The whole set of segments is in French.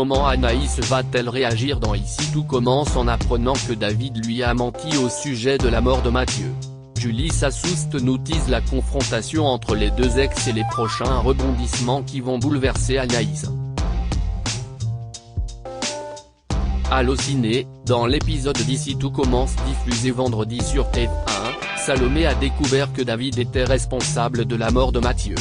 Comment Anaïs va-t-elle réagir dans Ici tout commence en apprenant que David lui a menti au sujet de la mort de Mathieu. Julie Sassoust nous tease la confrontation entre les deux ex et les prochains rebondissements qui vont bouleverser Anaïs. Allociné, dans l'épisode d'Ici tout commence diffusé vendredi sur TF1, Salomé a découvert que David était responsable de la mort de Mathieu.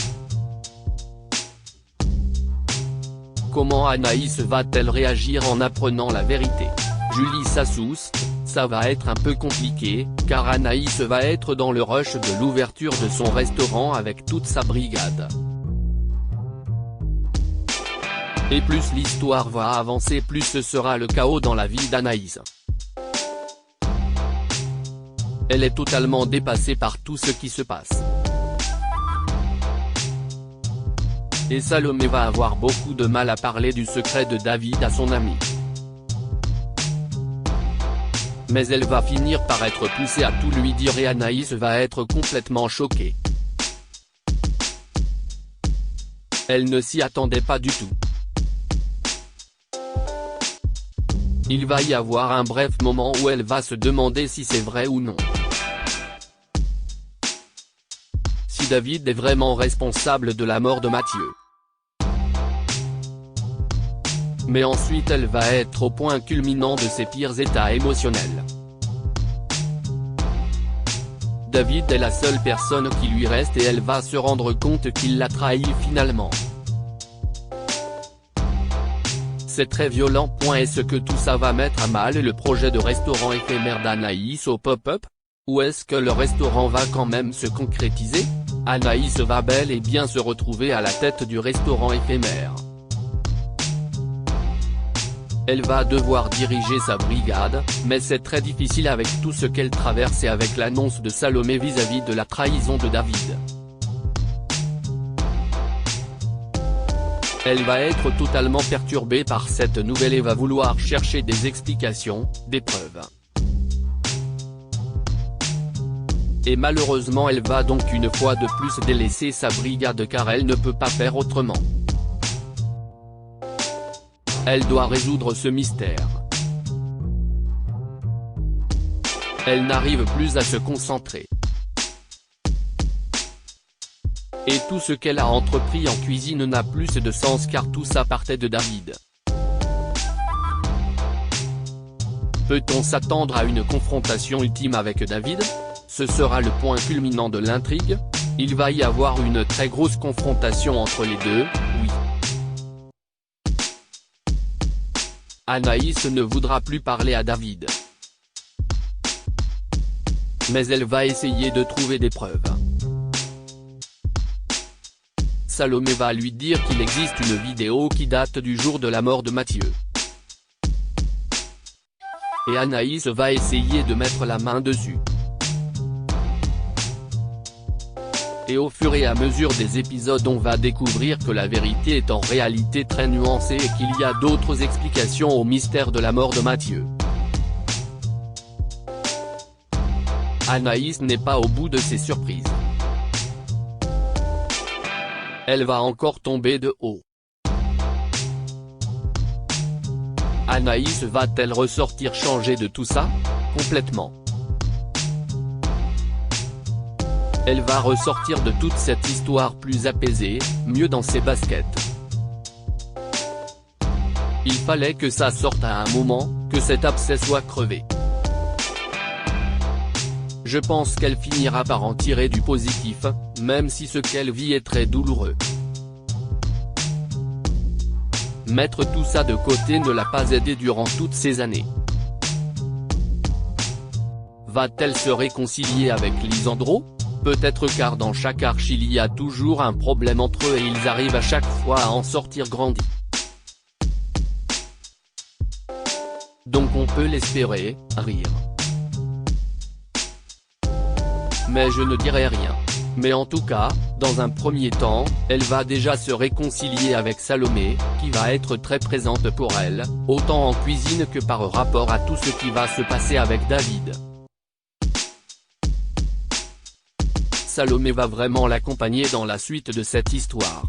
Comment Anaïs va-t-elle réagir en apprenant la vérité? Julie Sassoust, ça va être un peu compliqué, car Anaïs va être dans le rush de l'ouverture de son restaurant avec toute sa brigade. Et plus l'histoire va avancer, plus ce sera le chaos dans la vie d'Anaïs. Elle est totalement dépassée par tout ce qui se passe. Et Salomé va avoir beaucoup de mal à parler du secret de David à son ami. Mais elle va finir par être poussée à tout lui dire et Anaïs va être complètement choquée. Elle ne s'y attendait pas du tout. Il va y avoir un bref moment où elle va se demander si c'est vrai ou non. Si David est vraiment responsable de la mort de Mathieu. Mais ensuite elle va être au point culminant de ses pires états émotionnels. David est la seule personne qui lui reste et elle va se rendre compte qu'il l'a trahi finalement. C'est très violent. Est-ce que tout ça va mettre à mal le projet de restaurant éphémère d'Anaïs au pop-up? Ou est-ce que le restaurant va quand même se concrétiser? Anaïs va bel et bien se retrouver à la tête du restaurant éphémère. Elle va devoir diriger sa brigade, mais c'est très difficile avec tout ce qu'elle traverse et avec l'annonce de Salomé vis-à-vis de la trahison de David. Elle va être totalement perturbée par cette nouvelle et va vouloir chercher des explications, des preuves. Et malheureusement elle va donc une fois de plus délaisser sa brigade car elle ne peut pas faire autrement. Elle doit résoudre ce mystère. Elle n'arrive plus à se concentrer. Et tout ce qu'elle a entrepris en cuisine n'a plus de sens car tout ça partait de David. Peut-on s'attendre à une confrontation ultime avec David? Ce sera le point culminant de l'intrigue? Il va y avoir une très grosse confrontation entre les deux, oui. Anaïs ne voudra plus parler à David. Mais elle va essayer de trouver des preuves. Salomé va lui dire qu'il existe une vidéo qui date du jour de la mort de Mathieu. Et Anaïs va essayer de mettre la main dessus. Et au fur et à mesure des épisodes on va découvrir que la vérité est en réalité très nuancée et qu'il y a d'autres explications au mystère de la mort de Mathieu. Anaïs n'est pas au bout de ses surprises. Elle va encore tomber de haut. Anaïs va-t-elle ressortir changée de tout ça? Complètement. Elle va ressortir de toute cette histoire plus apaisée, mieux dans ses baskets. Il fallait que ça sorte à un moment, que cet abcès soit crevé. Je pense qu'elle finira par en tirer du positif, même si ce qu'elle vit est très douloureux. Mettre tout ça de côté ne l'a pas aidée durant toutes ces années. Va-t-elle se réconcilier avec Lisandro? Peut-être car dans chaque arche il y a toujours un problème entre eux et ils arrivent à chaque fois à en sortir grandis. Donc on peut l'espérer, rire. Mais je ne dirai rien. Mais en tout cas, dans un premier temps, elle va déjà se réconcilier avec Salomé, qui va être très présente pour elle, autant en cuisine que par rapport à tout ce qui va se passer avec David. Salomé va vraiment l'accompagner dans la suite de cette histoire.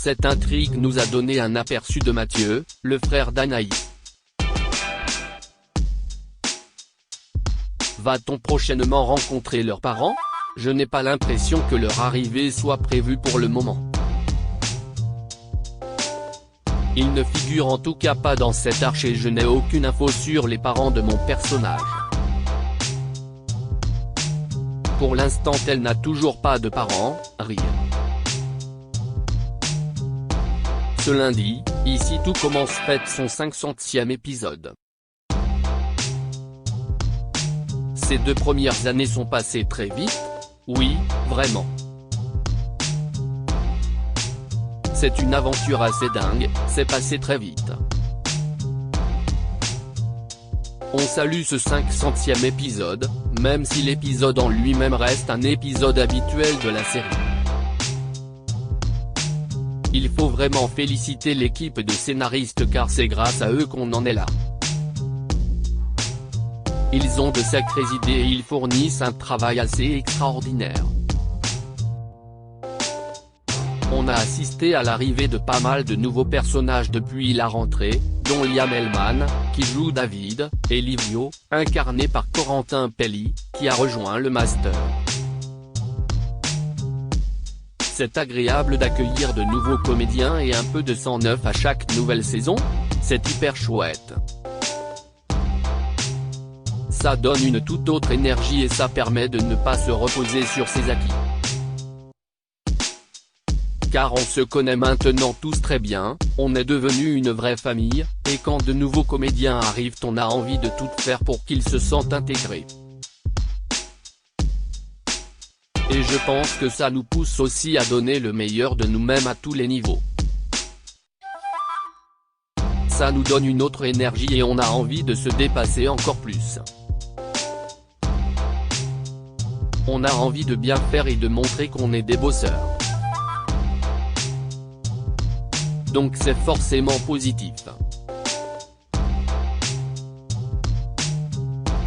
Cette intrigue nous a donné un aperçu de Mathieu, le frère d'Anaïs. Va-t-on prochainement rencontrer leurs parents? Je n'ai pas l'impression que leur arrivée soit prévue pour le moment. Ils ne figurent en tout cas pas dans cette arche et je n'ai aucune info sur les parents de mon personnage. Pour l'instant elle n'a toujours pas de parents, rire. Ce lundi, Ici Tout Commence fête son 500e épisode. Ces 2 premières années sont passées très vite. Oui, vraiment. C'est une aventure assez dingue, c'est passé très vite. On salue ce 500e épisode, même si l'épisode en lui-même reste un épisode habituel de la série. Il faut vraiment féliciter l'équipe de scénaristes car c'est grâce à eux qu'on en est là. Ils ont de sacrées idées et ils fournissent un travail assez extraordinaire. On a assisté à l'arrivée de pas mal de nouveaux personnages depuis la rentrée, dont Liam Hellman, qui joue David, et Livio, incarné par Corentin Pelli, qui a rejoint le Master. C'est agréable d'accueillir de nouveaux comédiens et un peu de sang neuf à chaque nouvelle saison, c'est hyper chouette. Ça donne une toute autre énergie et ça permet de ne pas se reposer sur ses acquis. Car on se connaît maintenant tous très bien, on est devenu une vraie famille, et quand de nouveaux comédiens arrivent on a envie de tout faire pour qu'ils se sentent intégrés. Et je pense que ça nous pousse aussi à donner le meilleur de nous-mêmes à tous les niveaux. Ça nous donne une autre énergie et on a envie de se dépasser encore plus. On a envie de bien faire et de montrer qu'on est des bosseurs. Donc c'est forcément positif.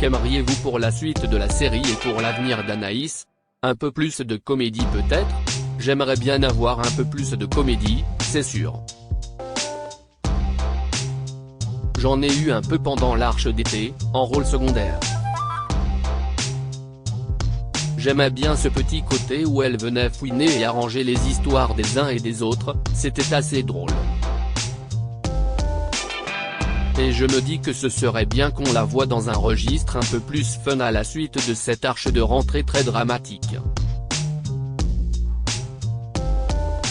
Qu'aimeriez-vous pour la suite de la série et pour l'avenir d'Anaïs? Un peu plus de comédie peut-être? J'aimerais bien avoir un peu plus de comédie, c'est sûr. J'en ai eu un peu pendant l'Arche d'été, en rôle secondaire. J'aimais bien ce petit côté où elle venait fouiner et arranger les histoires des uns et des autres, c'était assez drôle. Et je me dis que ce serait bien qu'on la voie dans un registre un peu plus fun à la suite de cette arche de rentrée très dramatique.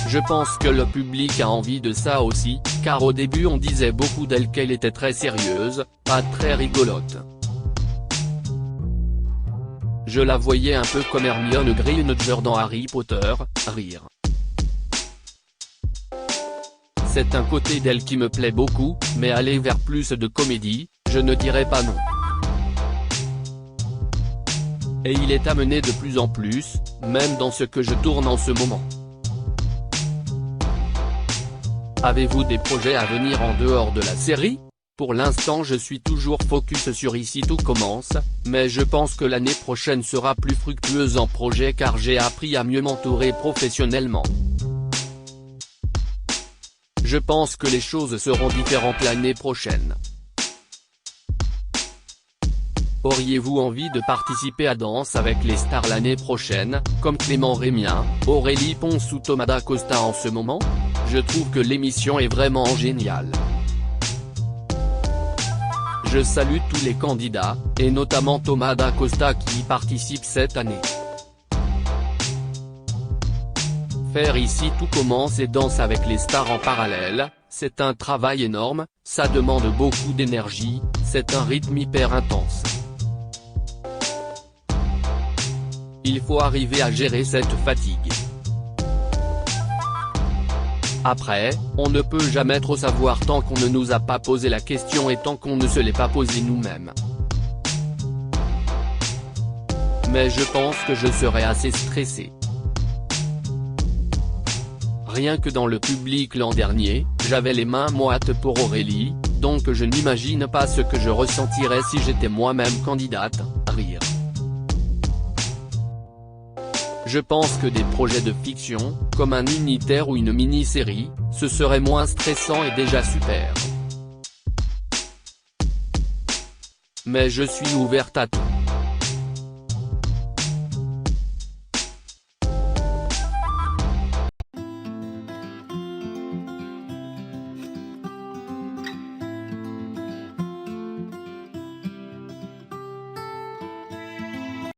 Je pense que le public a envie de ça aussi, car au début on disait beaucoup d'elle qu'elle était très sérieuse, pas très rigolote. Je la voyais un peu comme Hermione Granger dans Harry Potter, rire. C'est un côté d'elle qui me plaît beaucoup, mais aller vers plus de comédie, je ne dirais pas non. Et il est amené de plus en plus, même dans ce que je tourne en ce moment. Avez-vous des projets à venir en dehors de la série? Pour l'instant je suis toujours focus sur Ici Tout Commence, mais je pense que l'année prochaine sera plus fructueuse en projet car j'ai appris à mieux m'entourer professionnellement. Je pense que les choses seront différentes l'année prochaine. Auriez-vous envie de participer à Danse avec les stars l'année prochaine, comme Clément Rémien, Aurélie Ponce ou Thomas Dacosta en ce moment? Je trouve que l'émission est vraiment géniale. Je salue tous les candidats, et notamment Thomas Dacosta qui y participe cette année. Faire Ici Tout Commence et Danse avec les stars en parallèle, c'est un travail énorme, ça demande beaucoup d'énergie, c'est un rythme hyper intense. Il faut arriver à gérer cette fatigue. Après, on ne peut jamais trop savoir tant qu'on ne nous a pas posé la question et tant qu'on ne se l'est pas posé nous-mêmes. Mais je pense que je serai assez stressé. Rien que dans le public l'an dernier, j'avais les mains moites pour Aurélie, donc je n'imagine pas ce que je ressentirais si j'étais moi-même candidate, rire. Je pense que des projets de fiction, comme un unitaire ou une mini-série, ce serait moins stressant et déjà super. Mais je suis ouverte à tout.